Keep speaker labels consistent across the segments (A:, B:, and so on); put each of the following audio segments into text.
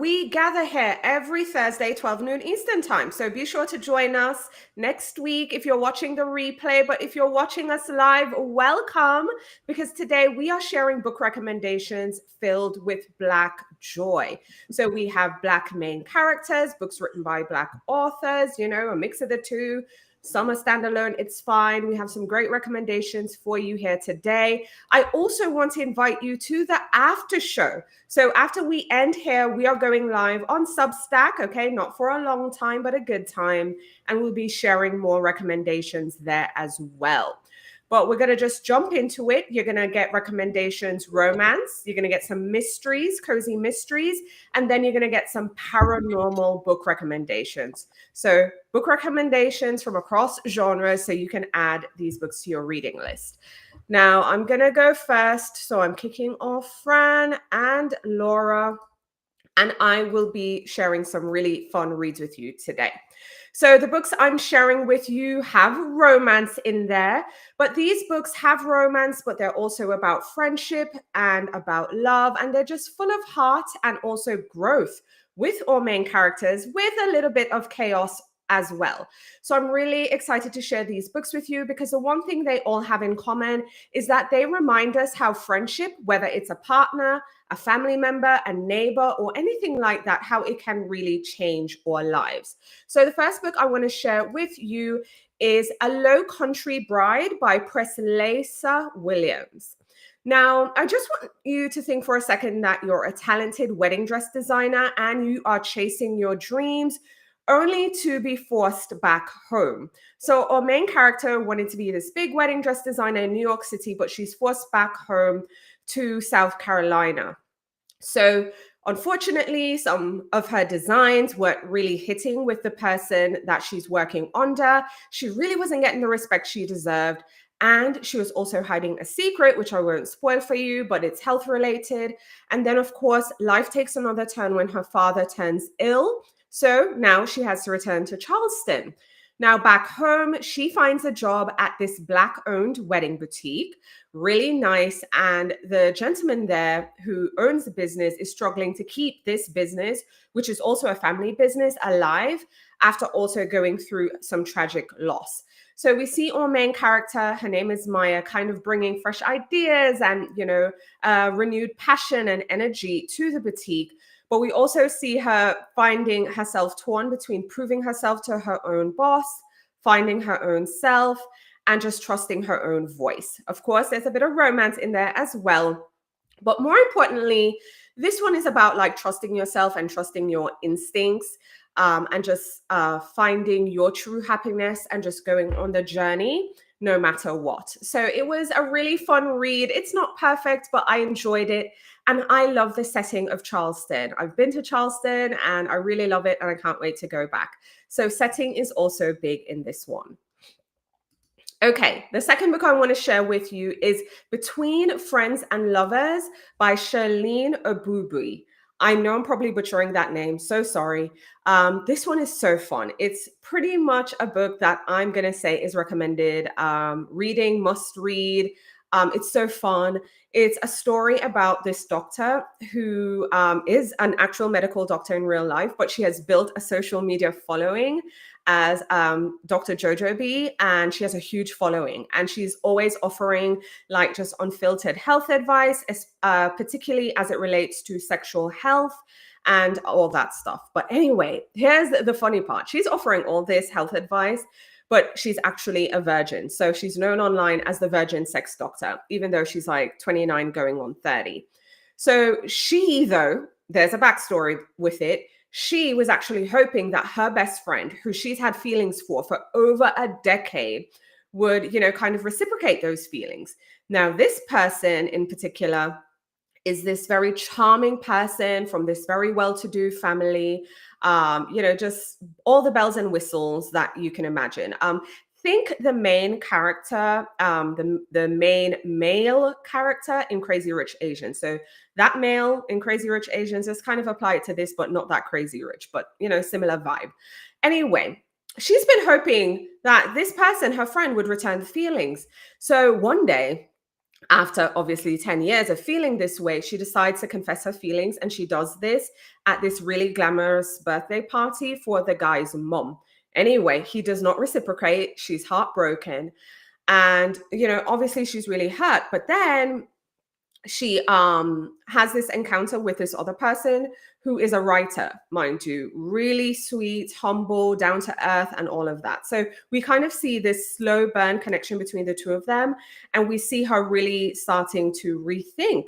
A: we gather here every Thursday, 12 noon Eastern time. So be sure to join us next week if you're watching the replay. But if you're watching us live, welcome, because today we are sharing book recommendations filled with Black joy. So we have Black main characters, books written by Black authors, a mix of the two. Some are standalone, it's fine. We have some great recommendations for you here today. I also want to invite you to the after show. So after we end here, we are going live on Substack, okay? Not for a long time, but a good time. And we'll be sharing more recommendations there as well. But we're going to just jump into it. You're going to get recommendations, romance. You're going to get some mysteries, cozy mysteries. And then you're going to get some paranormal book recommendations. So book recommendations from across genres so you can add these books to your reading list. Now, I'm going to go first. So I'm kicking off Fran and Laura. And I will be sharing some really fun reads with you today. So the books I'm sharing with you have romance in there, but these books have romance, but they're also about friendship and about love, and they're just full of heart and also growth with our main characters, with a little bit of chaos as well. So I'm really excited to share these books with you because the one thing they all have in common is that they remind us how friendship, whether it's a partner, a family member, a neighbor, or anything like that, how it can really change our lives. So the first book I want to share with you is A Low Country Bride by Preslesa Williams. Now, I just want you to think for a second that you're a talented wedding dress designer and you are chasing your dreams only to be forced back home. So our main character wanted to be this big wedding dress designer in New York City, but she's forced back home to South Carolina. So unfortunately, some of her designs weren't really hitting with the person that she's working under. She really wasn't getting the respect she deserved. And she was also hiding a secret, which I won't spoil for you, but it's health related. And then, of course, life takes another turn when her father turns ill. So now she has to return to Charleston. Now back home, she finds a job at this Black-owned wedding boutique, really nice. And the gentleman there who owns the business is struggling to keep this business, which is also a family business, alive after also going through some tragic loss. So we see our main character, her name is Maya, kind of bringing fresh ideas and, renewed passion and energy to the boutique. But we also see her finding herself torn between proving herself to her own boss, finding her own self, and just trusting her own voice. Of course, there's a bit of romance in there as well. But more importantly, this one is about like trusting yourself and trusting your instincts, and just finding your true happiness and just going on the journey no matter what. So it was a really fun read. It's not perfect, but I enjoyed it. And I love the setting of Charleston. I've been to Charleston and I really love it and I can't wait to go back. So setting is also big in this one. Okay, the second book I want to share with you is Between Friends and Lovers by Charlene Obubui. I know I'm probably butchering that name, so sorry. This one is so fun. It's pretty much a book that I'm going to say is recommended reading, must read. It's so fun. It's a story about this doctor who is an actual medical doctor in real life, but she has built a social media following as Dr. Jojo B, and she has a huge following. And she's always offering like just unfiltered health advice, particularly as it relates to sexual health and all that stuff. But anyway, here's the funny part. She's offering all this health advice, but she's actually a virgin. So she's known online as the virgin sex doctor, even though she's like 29 going on 30. So she, though, there's a backstory with it. She was actually hoping that her best friend, who she's had feelings for over a decade, would, kind of reciprocate those feelings. Now, this person in particular is this very charming person from this very well-to-do family, just all the bells and whistles that you can imagine. Think the main character, the main male character in Crazy Rich Asians. So that male in Crazy Rich Asians is kind of applied to this, but not that crazy rich, but, similar vibe. Anyway, she's been hoping that this person, her friend, would return the feelings. So one day, after obviously 10 years of feeling this way, she decides to confess her feelings. And she does this at this really glamorous birthday party for the guy's mom. Anyway, he does not reciprocate. She's heartbroken. And, obviously she's really hurt. But then she has this encounter with this other person who is a writer, mind you, really sweet, humble, down to earth, and all of that. So we kind of see this slow burn connection between the two of them, and we see her really starting to rethink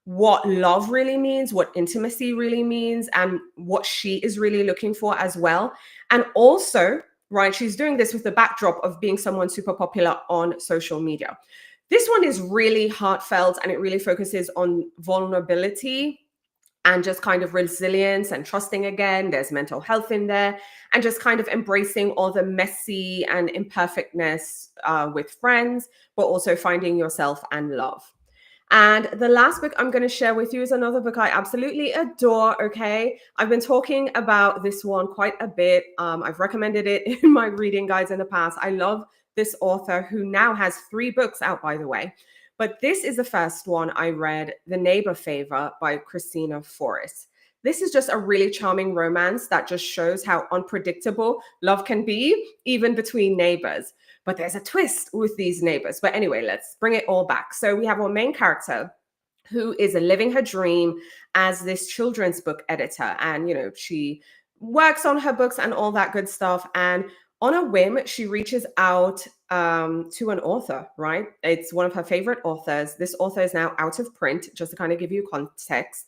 A: what love really means, what intimacy really means, and what she is really looking for as well. And also, right, she's doing this with the backdrop of being someone super popular on social media. This one is really heartfelt, and it really focuses on vulnerability and just kind of resilience and trusting again. There's mental health in there, and just kind of embracing all the messy and imperfectness with friends, but also finding yourself and love. And the last book I'm going to share with you is another book I absolutely adore. Okay. I've been talking about this one quite a bit. I've recommended it in my reading guides in the past. I love this author, who now has 3 books out, by the way. But this is the first one I read, The Neighbor Favor by Christina Forrest. This is just a really charming romance that just shows how unpredictable love can be, even between neighbors. But there's a twist with these neighbors. But anyway, let's bring it all back. So we have our main character, who is living her dream as this children's book editor. And, she works on her books and all that good stuff. And on a whim, she reaches out to an author, right? It's one of her favorite authors. This author is now out of print, just to kind of give you context.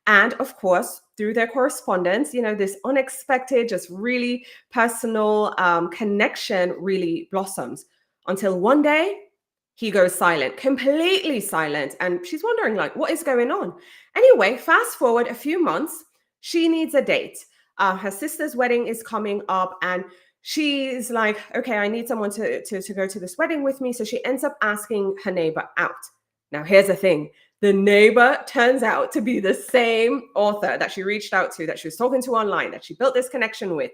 A: And of course, through their correspondence, this unexpected, just really personal connection really blossoms, until one day he goes silent, completely silent. And she's wondering, like, what is going on? Anyway, fast forward a few months, she needs a date. Her sister's wedding is coming up, and she's like, okay, I need someone to go to this wedding with me. So she ends up asking her neighbor out. Now, here's the thing. The neighbor turns out to be the same author that she reached out to, that she was talking to online, that she built this connection with,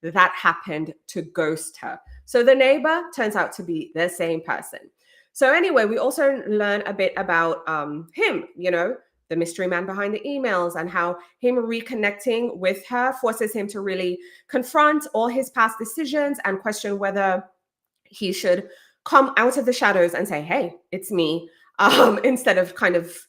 A: that happened to ghost her. So the neighbor turns out to be the same person. So anyway, we also learn a bit about him, the mystery man behind the emails, and how him reconnecting with her forces him to really confront all his past decisions and question whether he should come out of the shadows and say, hey, it's me, instead of kind of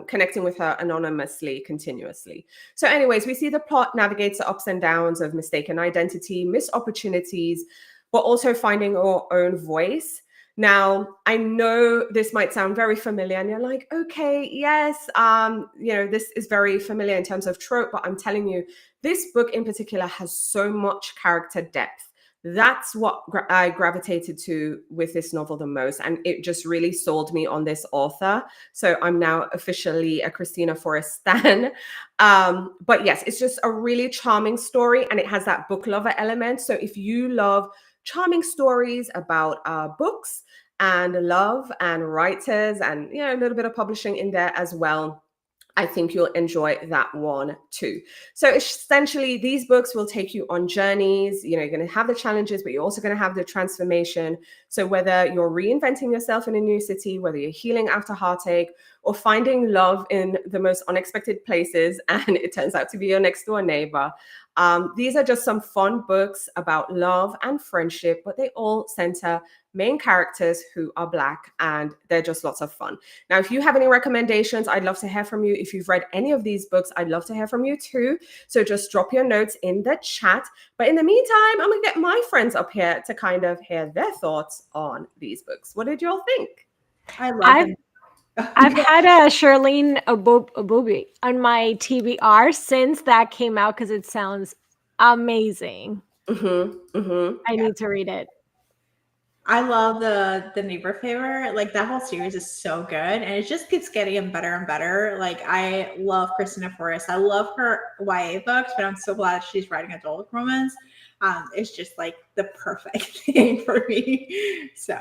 A: connecting with her anonymously continuously. So anyways, we see the plot navigates the ups and downs of mistaken identity, missed opportunities, but also finding our own voice. Now, I know this might sound very familiar, and you're like, okay, yes, this is very familiar in terms of trope, but I'm telling you, this book in particular has so much character depth. That's what I gravitated to with this novel the most. And it just really sold me on this author. So I'm now officially a Christina Forrest stan. But yes, it's just a really charming story, and it has that book lover element. So if you love charming stories about books and love and writers, and a little bit of publishing in there as well, I think you'll enjoy that one too. So essentially, these books will take you on journeys. You're going to have the challenges, but you're also going to have the transformation. So whether you're reinventing yourself in a new city, whether you're healing after heartache, or finding love in the most unexpected places, and it turns out to be your next door neighbor, these are just some fun books about love and friendship, but they all center main characters who are Black, and they're just lots of fun. Now, if you have any recommendations, I'd love to hear from you. If you've read any of these books, I'd love to hear from you too. So just drop your notes in the chat. But in the meantime, I'm going to get my friends up here to kind of hear their thoughts on these books. What did you all think?
B: I love them.
C: I've had a Charlene Abobi on my TBR since that came out, because it sounds amazing. I need to read it.
B: I love the Neighbor Favor. Like, that whole series is so good, and it just keeps getting better and better. Like, I love Christina Forrest. I love her YA books, but I'm so glad she's writing adult romance. It's just like the perfect thing for me. So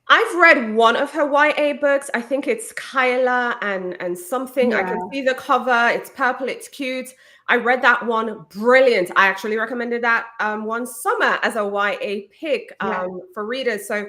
A: I've read one of her YA books. I think it's Kyla and something. Yeah. I can see the cover. It's purple. It's cute. I read that one. Brilliant. I actually recommended that one summer as a YA pick for readers. So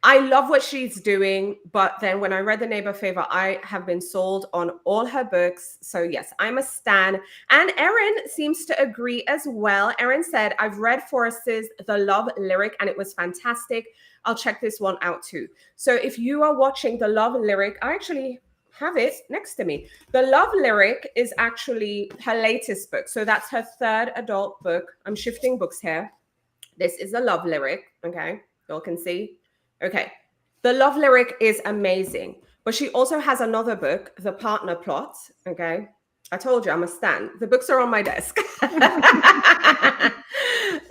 A: I love what she's doing, but then when I read The Neighbor Favor, I have been sold on all her books. So yes, I'm a stan. And Erin seems to agree as well. Erin said, I've read Forrest's The Love Lyric and it was fantastic. I'll check this one out too. So if you are watching The Love Lyric, I actually have it next to me. The Love Lyric is actually her latest book. So that's her third adult book. I'm shifting books here. This is The Love Lyric. Okay, y'all can see. Okay. The Love Lyric is amazing, but she also has another book, The Partner Plot. Okay. I told you I'm a stan. The books are on my desk.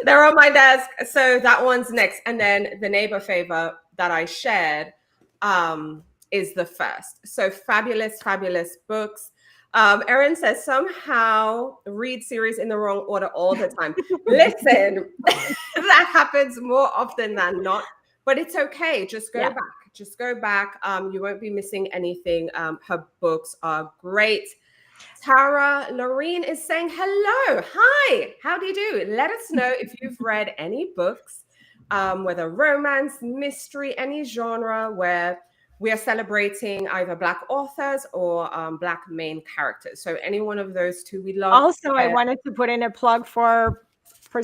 A: They're on my desk. So that one's next. And then The Neighbor Favor that I shared is the first. So fabulous, fabulous books. Erin says somehow read series in the wrong order all the time. Listen, that happens more often than not. But it's okay. Just go back. Just go back. You won't be missing anything. Her books are great. Tara Lorene is saying hello. Hi. How do you do? Let us know if you've read any books, whether romance, mystery, any genre where we are celebrating either Black authors or Black main characters. So any one of those two, we love.
C: Also, I wanted to put in a plug for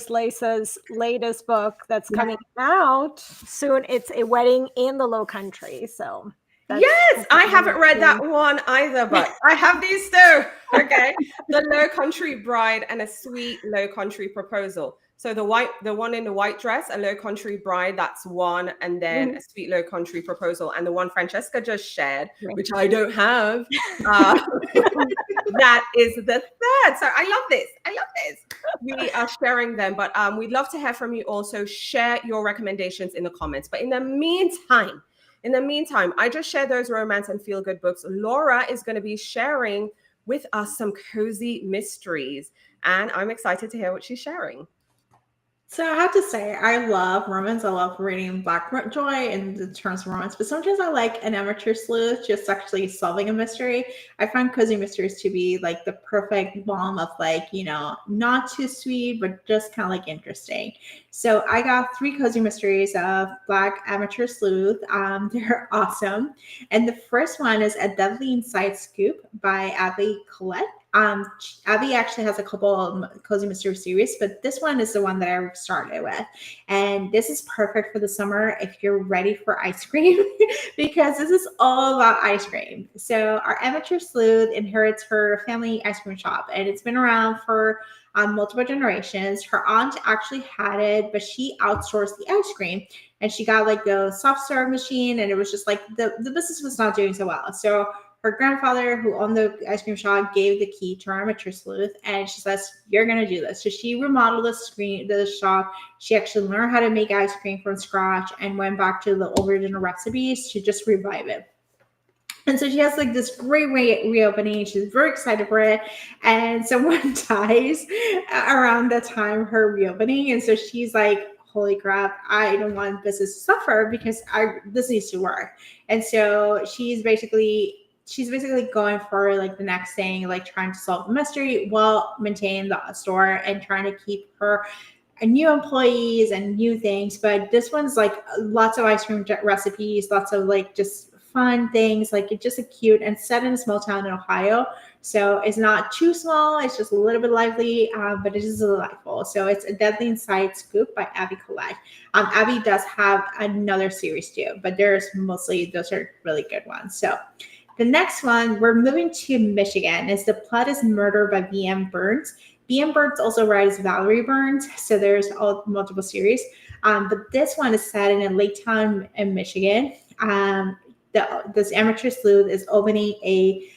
C: Lace's latest book that's coming out soon. It's A Wedding in the Low Country. So
A: yes, I haven't read that one either, but I have these two. Okay. The Low Country Bride and A Sweet Low Country Proposal. So the one in the white dress, A Low Country Bride, that's one, and then A Sweet Low Country Proposal. And the one Francesca just shared, which I don't have, that is the third. So I love this. We are sharing them, but we'd love to hear from you also. Share your recommendations in the comments. But in the meantime, I just shared those romance and feel-good books. Laura is going to be sharing with us some cozy mysteries, and I'm excited to hear what she's sharing.
B: So I have to say, I love romance. I love reading Black Joy in the terms of romance, but sometimes I like an amateur sleuth just actually solving a mystery. I find cozy mysteries to be like the perfect balm of like, not too sweet, but just kind of like interesting. So I got 3 cozy mysteries of Black amateur sleuth. They're awesome. And the first one is A Deadly Inside Scoop by Abby Collette. Abby actually has a couple of cozy mystery series, but this one is the one that I started with. And this is perfect for the summer if you're ready for ice cream, because this is all about ice cream. So our amateur sleuth inherits her family ice cream shop, and it's been around for multiple generations. Her aunt actually had it, but she outsourced the ice cream, and she got like the soft serve machine, and it was just like the business was not doing so well. So her grandfather, who owned the ice cream shop, gave the key to our amateur sleuth, and she says, "You're gonna do this." So she remodeled the shop. She actually learned how to make ice cream from scratch and went back to the original recipes to just revive it. And so she has like this great reopening. She's very excited for it. And someone dies around the time her reopening. And so she's like, holy crap, I don't want business to suffer because this needs to work. And so she's basically going for like the next thing, like trying to solve the mystery while maintaining the store and trying to keep her new employees and new things. But this one's like lots of ice cream recipes, lots of like just fun things, like it's just a cute and set in a small town in Ohio. So it's not too small. It's just a little bit lively, but it is delightful. So it's A Deadly Inside Scoop by Abby Collette. Abby does have another series too, but those are really good ones. So the next one, we're moving to Michigan. The Plot is Murder by V.M. Burns. V.M. Burns also writes Valerie Burns, so there's multiple series. But this one is set in a lake town in Michigan. This amateur sleuth is opening a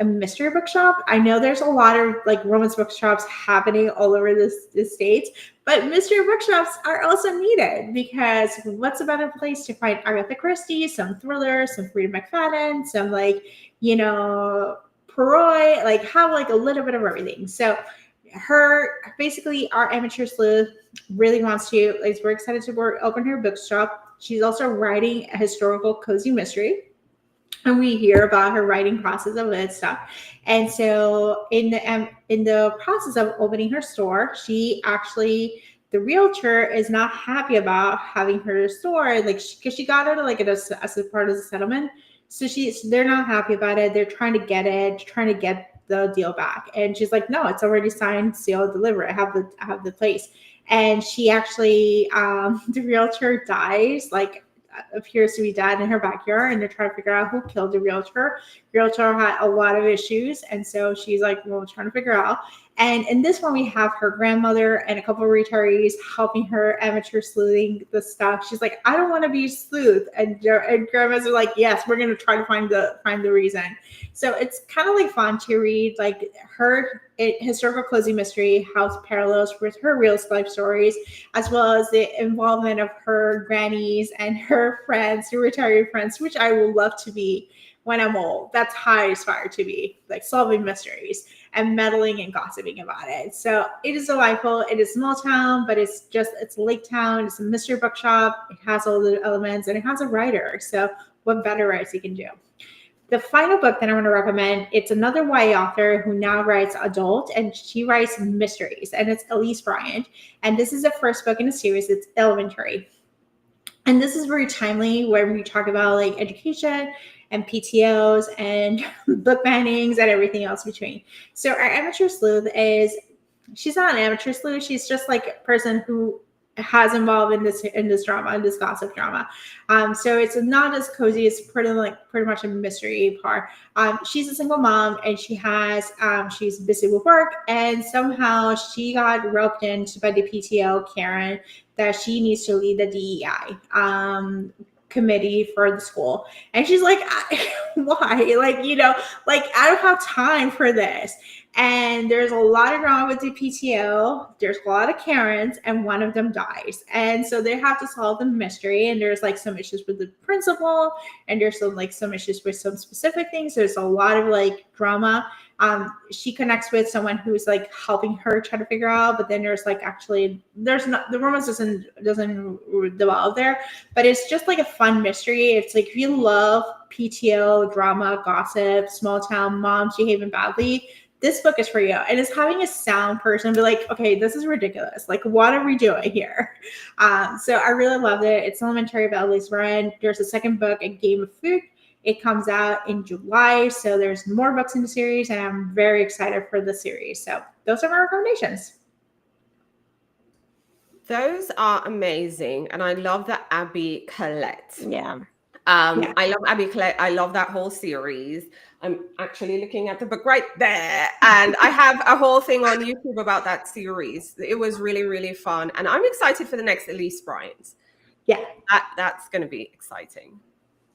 B: mystery bookshop. I know there's a lot of like romance bookshops happening all over the states, but mystery bookshops are also needed because what's a better place to find Agatha Christie, some thrillers, some Freida McFadden, some like, Perroy, like have like a little bit of everything. So our amateur sleuth really is very excited to open her bookshop. She's also writing a historical cozy mystery. And we hear about her writing process of that stuff. And so in the process of opening her store, she actually the realtor is not happy about having her store, like, because she got it like as a part of the settlement. So they're not happy about it. They're trying to get it, trying to get the deal back. And she's like, no, it's already signed, sealed, delivered. I have the place. And she actually, the realtor dies, like appears to be dead in her backyard, and they're trying to figure out who killed the realtor. Realtor had a lot of issues, and so she's like, well, we're trying to figure out. And in this one, we have her grandmother and a couple of retirees helping her amateur sleuthing the stuff. She's like, I don't want to be sleuth. And grandmas are like, yes, we're going to try to find the reason. So it's kind of like fun to read, like her historical cozy mystery, house parallels with her real life stories, as well as the involvement of her grannies and her friends, her retiree friends, which I would love to be when I'm old. That's how I aspire to be, like solving mysteries and meddling and gossiping about it. So it is delightful. It is small town, but it's lake town. It's a mystery bookshop. It has all the elements, and it has a writer. So what better writes you can do? The final book that I want to recommend, it's another YA author who now writes adult, and she writes mysteries, and it's Elise Bryant. And this is the first book in a series. It's Elementary. And this is very timely when we talk about like education and PTOs and book bannings and everything else between. So our amateur sleuth she's not an amateur sleuth. She's just like a person who has involved in this drama, in this gossip drama. So it's not as cozy. It's pretty much a mystery part. She's a single mom, and she's busy with work, and somehow she got roped into by the PTO, Karen, that she needs to lead the DEI committee for the school. And she's like, why? Like, I don't have time for this. And there's a lot of drama with the PTO. There's a lot of Karens, and one of them dies. And so they have to solve the mystery. And there's like some issues with the principal, and there's some issues with some specific things. There's a lot of like drama. She connects with someone who's like helping her try to figure out, but then there's the romance doesn't develop there, but it's just like a fun mystery. It's like, if you love PTO drama, gossip, small town moms behaving badly, this book is for you. And it's having a sound person be like, okay, this is ridiculous. Like, what are we doing here? So I really loved it. It's Elementary by Elise Bryant. There's a second book, A Game of Food. It comes out in July. So there's more books in the series, and I'm very excited for the series. So those are my recommendations.
A: Those are amazing. And I love the Abby Collette.
C: Yeah.
A: I love Abby Collette. I love that whole series. I'm actually looking at the book right there. And I have a whole thing on YouTube about that series. It was really, really fun. And I'm excited for the next Elise Bryant.
B: Yeah.
A: That's going to be exciting.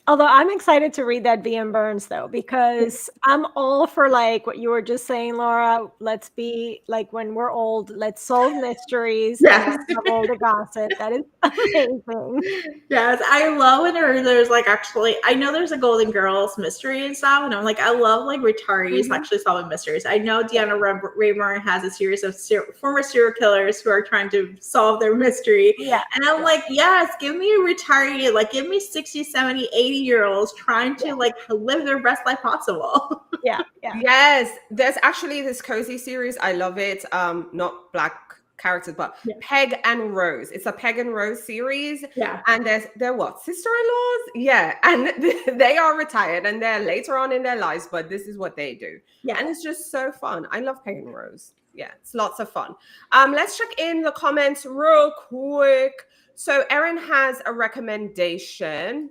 C: Although I'm excited to read that V.M. Burns, though, because I'm all for like what you were just saying, Laura. Let's be like, when we're old, let's solve mysteries.
B: Yes.
C: And have all the gossip. That is amazing.
B: Yes, I love when there's like, actually, I know there's a Golden Girls mystery and stuff, and I'm like, I love like retirees actually solving mysteries. I know Deanna Rayburn has a series of former serial killers who are trying to solve their mystery.
C: Yeah.
B: And I'm like, yes, give me a retiree, like give me 60, 70, 80-year-olds trying to like live their best life possible.
C: Yeah.
A: Yes, there's actually this cozy series. I love it. Not Black characters, but Peg and Rose. It's a Peg and Rose series.
B: Yeah.
A: And they're what? Sister-in-laws? Yeah. And they are retired, and they're later on in their lives, but this is what they do.
B: Yeah.
A: And it's just so fun. I love Peg and Rose. Yeah, it's lots of fun. Let's check in the comments real quick. So Erin has a recommendation.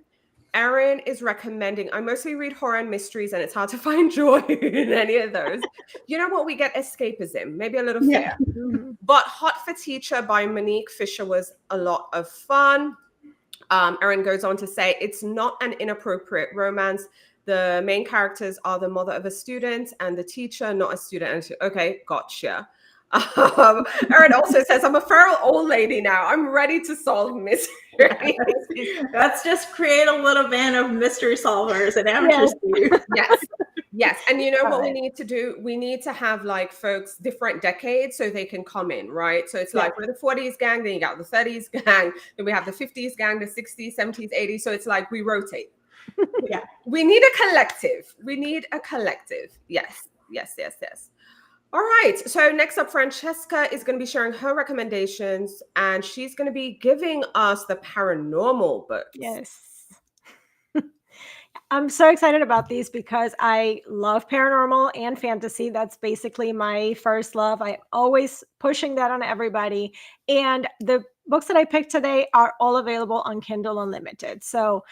A: Erin is recommending, I mostly read horror and mysteries, and it's hard to find joy in any of those. You know what? We get escapism, maybe a little fear. But Hot for Teacher by Monique Fisher was a lot of fun. Erin goes on to say, it's not an inappropriate romance. The main characters are the mother of a student and the teacher, not a student. Okay, gotcha. Erin also says, I'm a feral old lady now. I'm ready to solve mysteries.
B: Let's just create a little band of mystery solvers and amateurs.
A: Yes. And you know what we need to do? We need to have like folks different decades so they can come in, right? So it's like we're the 40s gang, then you got the 30s gang, then we have the 50s gang, the 60s, 70s, 80s. So it's like we rotate. We need a collective. Yes. All right. So next up, Francesca is going to be sharing her recommendations, and she's going to be giving us the paranormal books.
C: Yes. I'm so excited about these because I love paranormal and fantasy. That's basically my first love. I always pushing that on everybody. And the books that I picked today are all available on Kindle Unlimited. So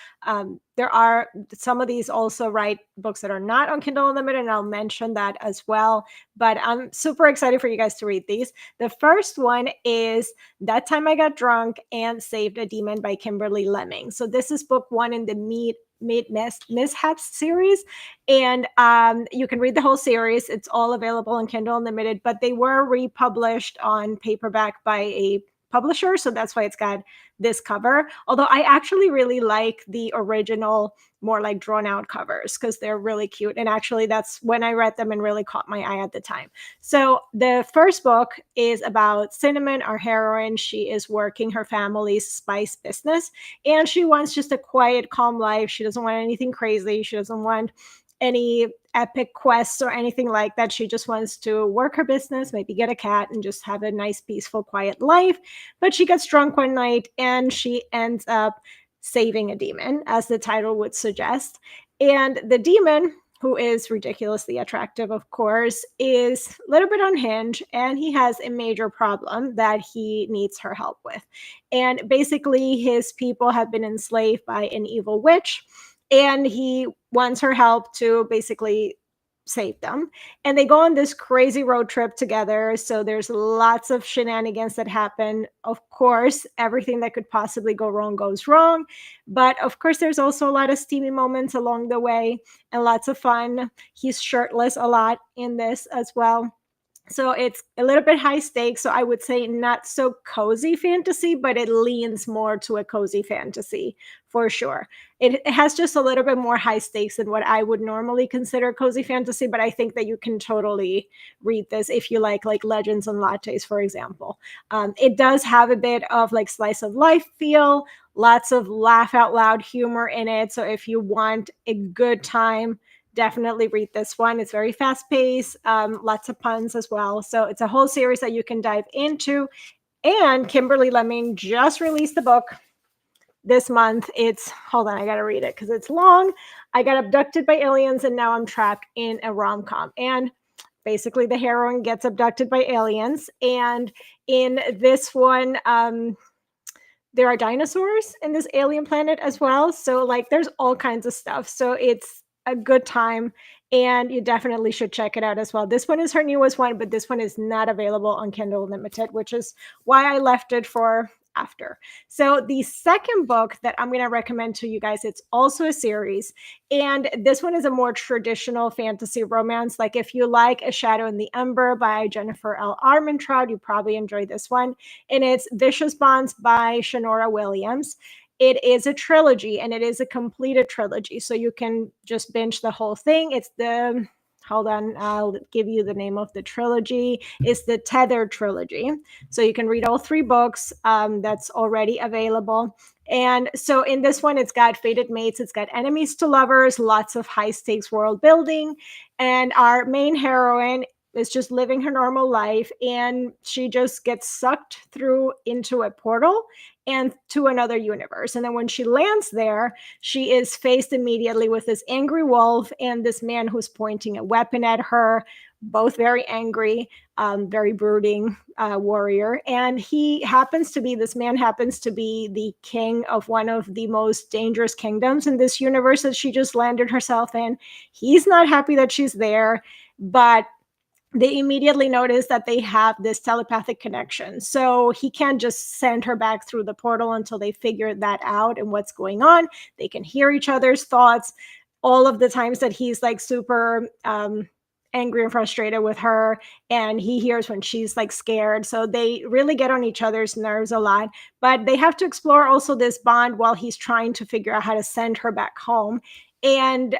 C: there are some of these also write books that are not on Kindle Unlimited, and I'll mention that as well. But I'm super excited for you guys to read these. The first one is That Time I Got Drunk and Saved a Demon by Kimberly Lemming. So this is book one in the mishaps series, and you can read the whole series. It's all available on Kindle Unlimited, but they were republished on paperback by a publisher, so that's why it's got this cover. Although I actually really like the original, more like drawn out covers, because they're really cute, and actually that's when I read them and really caught my eye at the time. So the first book is about Cinnamon, our heroine. She is working her family's spice business, and she wants just a quiet, calm life. She doesn't want anything crazy. She doesn't want any epic quests or anything like that. She just wants to work her business, maybe get a cat, and just have a nice, peaceful, quiet life. But she gets drunk one night and she ends up saving a demon, as the title would suggest. And the demon, who is ridiculously attractive, of course, is a little bit unhinged, and he has a major problem that he needs her help with. And basically, his people have been enslaved by an evil witch, and he wants her help to basically save them. And they go on this crazy road trip together. So there's lots of shenanigans that happen. Of course, everything that could possibly go wrong goes wrong. But of course, there's also a lot of steamy moments along the way and lots of fun. He's shirtless a lot in this as well. So it's a little bit high stakes. So I would say not so cozy fantasy, but it leans more to a cozy fantasy for sure. It has just a little bit more high stakes than what I would normally consider cozy fantasy, but I think that you can totally read this if you like Legends and Lattes, for example. It does have a bit of like slice of life feel, lots of laugh out loud humor in it. So if you want a good time, definitely read this one. It's very fast paced, lots of puns as well. So it's a whole series that you can dive into. And Kimberly Lemming just released the book this month. It's, hold on, I got to read it because it's long. I got abducted by aliens and now I'm trapped in a rom-com. And basically the heroine gets abducted by aliens. And in this one, there are dinosaurs in this alien planet as well. So like there's all kinds of stuff. So it's a good time and you definitely should check it out as well. This one is her newest one, but this one is not available on Kindle Unlimited, which is why I left it for after. So the second book that I'm going to recommend to you guys, it's also a series, and this one is a more traditional fantasy romance. Like if you like A Shadow in the Ember by Jennifer L. Armentrout, you probably enjoy this one. And it's Vicious Bonds by Shonora Williams. It is a trilogy and it is a completed trilogy. So you can just binge the whole thing. It's the, hold on, I'll give you the name of the trilogy. It's the Tether trilogy. So you can read all three books that's already available. And so in this one, it's got fated mates, it's got enemies to lovers, lots of high stakes world building. And our main heroine is just living her normal life, and she just gets sucked through into a portal and to another universe. And then when she lands there, she is faced immediately with this angry wolf and this man who's pointing a weapon at her, both very angry, very brooding warrior. And this man happens to be the king of one of the most dangerous kingdoms in this universe that she just landed herself in. He's not happy that she's there, but they immediately notice that they have this telepathic connection. So he can't just send her back through the portal until they figure that out and what's going on. They can hear each other's thoughts. All of the times that he's like super angry and frustrated with her, and he hears when she's like scared. So they really get on each other's nerves a lot. But they have to explore also this bond while he's trying to figure out how to send her back home. And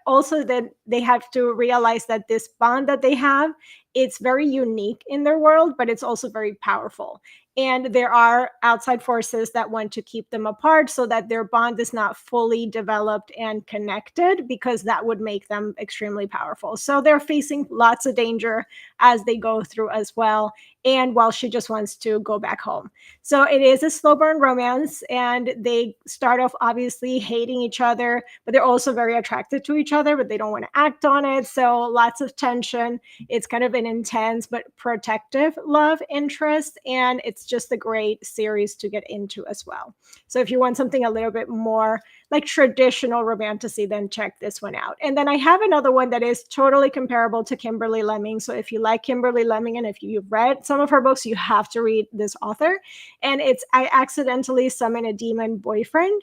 C: also that they have to realize that this bond that they have it's very unique in their world, but it's also very powerful. And there are outside forces that want to keep them apart so that their bond is not fully developed and connected, because that would make them extremely powerful. So they're facing lots of danger as they go through as well. And while she just wants to go back home. So it is a slow burn romance, and they start off obviously hating each other, but they're also very attracted to each other, but they don't want to act on it. So lots of tension. It's kind of an intense but protective love interest, and it's just a great series to get into as well. So if you want something a little bit more like traditional romantasy, then check this one out. And then I have another one that is totally comparable to Kimberly Lemming. So if you like Kimberly Lemming and if you've read some of her books, you have to read this author. And it's I Accidentally Summon a Demon Boyfriend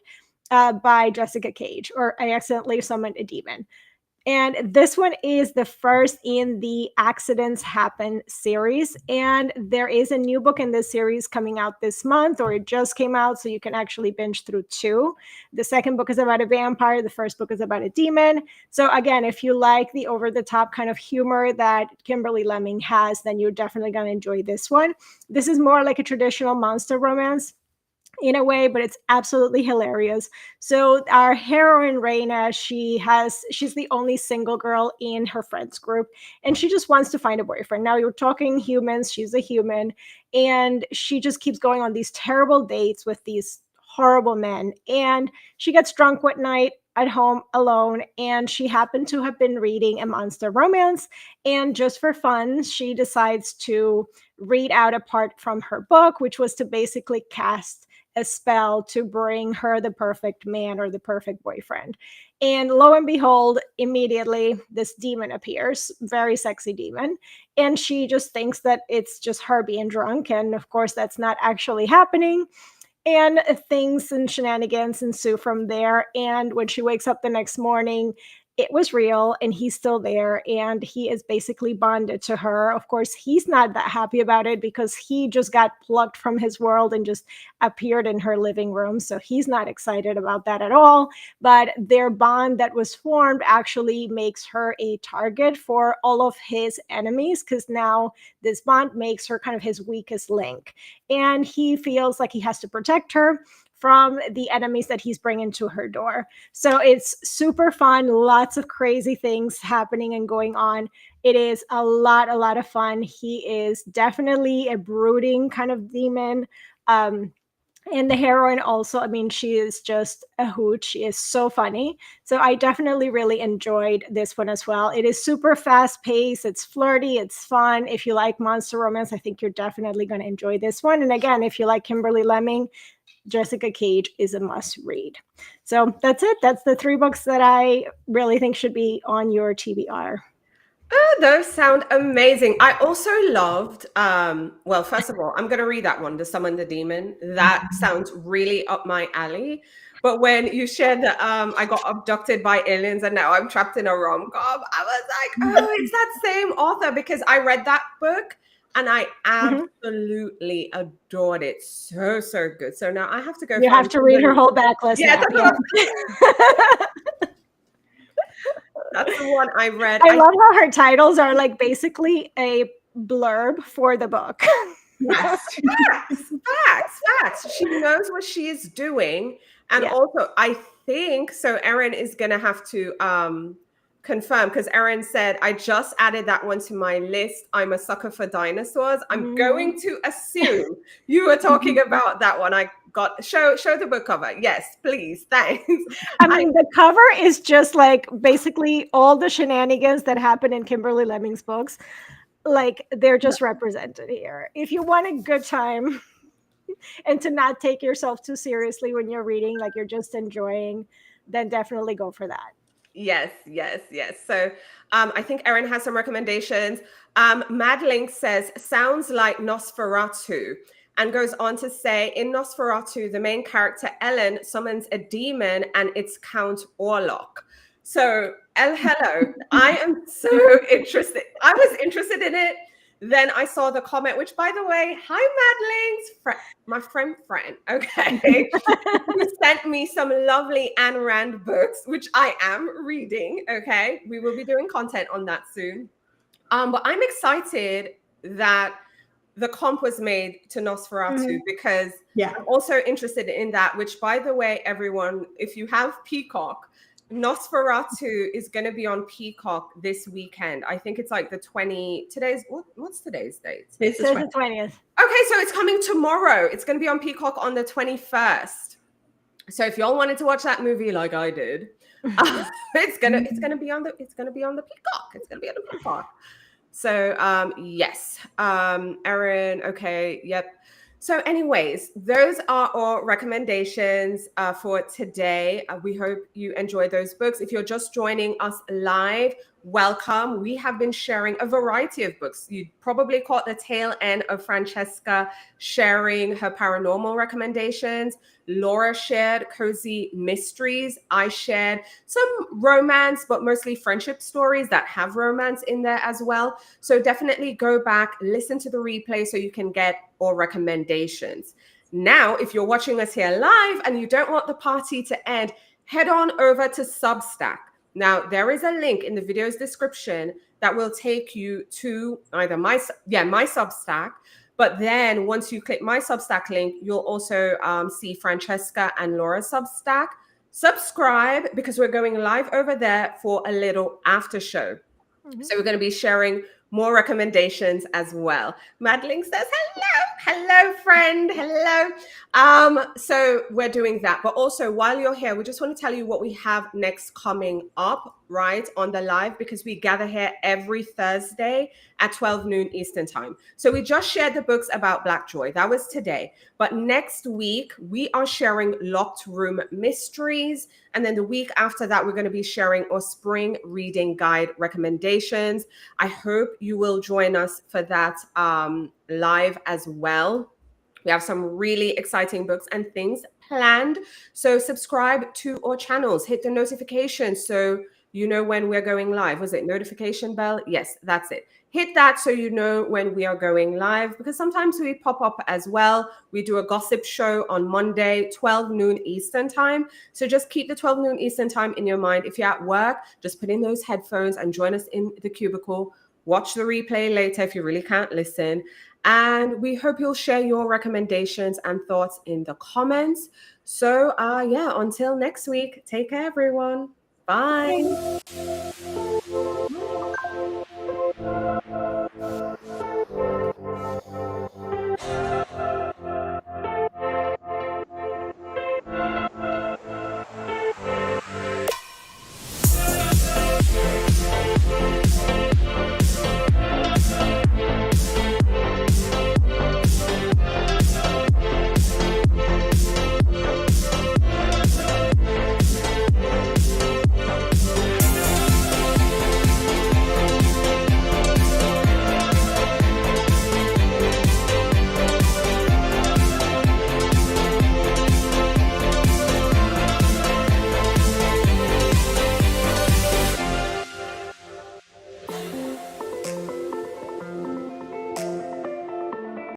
C: by Jessica Cage, or I Accidentally Summoned a Demon. And this one is the first in the Accidents Happen series. And there is a new book in this series coming out this month, or it just came out, so you can actually binge through two. The second book is about a vampire. The first book is about a demon. So again, if you like the over-the-top kind of humor that Kimberly Lemming has, then you're definitely going to enjoy this one. This is more like a traditional monster romance in a way, but it's absolutely hilarious. So our heroine Reina, she's the only single girl in her friends group, and she just wants to find a boyfriend. Now you're talking humans, she's a human, and she just keeps going on these terrible dates with these horrible men. And she gets drunk one night at home alone, and she happened to have been reading a monster romance, and just for fun she decides to read out a part from her book, which was to basically cast a spell to bring her the perfect man or the perfect boyfriend. And lo and behold, immediately this demon appears, very sexy demon. And she just thinks that it's just her being drunk. And of course, that's not actually happening. And things and shenanigans ensue from there. And when she wakes up the next morning, it was real, and he's still there, and he is basically bonded to her. Of course, he's not that happy about it because he just got plucked from his world and just appeared in her living room. So he's not excited about that at all. But their bond that was formed actually makes her a target for all of his enemies, because now this bond makes her kind of his weakest link. And he feels like he has to protect her from the enemies that he's bringing to her door. So it's super fun, lots of crazy things happening and going on. It is a lot of fun. He is definitely a brooding kind of demon. And the heroine also, I mean, she is just a hoot. She is so funny. So I definitely really enjoyed this one as well. It is super fast paced. It's flirty. It's fun. If you like monster romance, I think you're definitely going to enjoy this one. And again, if you like Kimberly Lemming, Jessica Cage is a must read. So that's it. That's the three books that I really think should be on your TBR.
A: Oh, those sound amazing. I also loved, well, first of all, I'm going to read that one, The Summon the Demon. That sounds really up my alley. But when you shared that I got abducted by aliens and now I'm trapped in a rom-com, I was like, oh, it's that same author, because I read that book and I absolutely adored it. So, so good. So now I have to go.
C: You have to read her whole backlist.
A: Yeah,
C: now.
A: that's the one I read.
C: I love how her titles are like basically a blurb for the book.
A: Yes. Facts. She knows what she is doing. And also, I think, so Erin is going to have to confirm, because Erin said, I just added that one to my list. I'm a sucker for dinosaurs. I'm going to assume you were talking about that one. I got, show the book cover. Yes, please. Thanks.
C: I mean, the cover is just like basically all the shenanigans that happen in Kimberly Lemming's books. Like, they're just represented here. If you want a good time and to not take yourself too seriously when you're reading, like you're just enjoying, then definitely go for that.
A: Yes. So I think Erin has some recommendations. Madlink says, sounds like Nosferatu, and goes on to say, in Nosferatu, the main character, Ellen, summons a demon, and it's Count Orlok. So, hello, I am so interested. I was interested in it. Then I saw the comment, which, by the way, hi, Madeline's my friend, okay, who sent me some lovely Ayn Rand books, which I am reading, okay? We will be doing content on that soon. But I'm excited that the comp was made to Nosferatu because
B: Yeah.
A: I'm also interested in that, which, by the way, everyone, if you have Peacock, Nosferatu is going to be on Peacock this weekend. I think it's like the 20, what's today's date?
B: It's
C: Says the 20th.
A: Okay, so it's coming tomorrow. It's going to be on Peacock on the 21st. So if y'all wanted to watch that movie like I did, it's gonna be on the Peacock. It's gonna be on the Peacock. So yes, Erin. Okay, yep. So, anyways, those are our recommendations for today. We hope you enjoy those books. If you're just joining us live, welcome. We have been sharing a variety of books. You probably caught the tail end of Francesca sharing her paranormal recommendations. Laura shared cozy mysteries. I shared some romance, but mostly friendship stories that have romance in there as well. So definitely go back, listen to the replay so you can get our recommendations. Now, if you're watching us here live and you don't want the party to end, head on over to Substack. Now, there is a link in the video's description that will take you to either my Substack. But then once you click my Substack link, you'll also see Francesca and Laura's Substack. Subscribe because we're going live over there for a little after show. So we're going to be sharing more recommendations as well. Madeline says, hello, friend. Hello. So we're doing that. But also while you're here, we just want to tell you what we have next coming up, right, on the live, because we gather here every Thursday at 12 noon Eastern time. So we just shared the books about Black Joy. That was today. But next week, we are sharing Locked Room Mysteries. And then the week after that, we're going to be sharing our spring reading guide recommendations. I hope you will join us for that live as well. We have some really exciting books and things planned. So subscribe to our channels, hit the notifications so you know when we're going live. Was it notification bell? Yes, that's it. Hit that so you know when we are going live, because sometimes we pop up as well. We do a gossip show on Monday, 12 noon Eastern time. So just keep the 12 noon Eastern time in your mind. If you're at work, just put in those headphones and join us in the cubicle. Watch the replay later if you really can't listen. And we hope you'll share your recommendations and thoughts in the comments. So until next week, take care, everyone. Bye.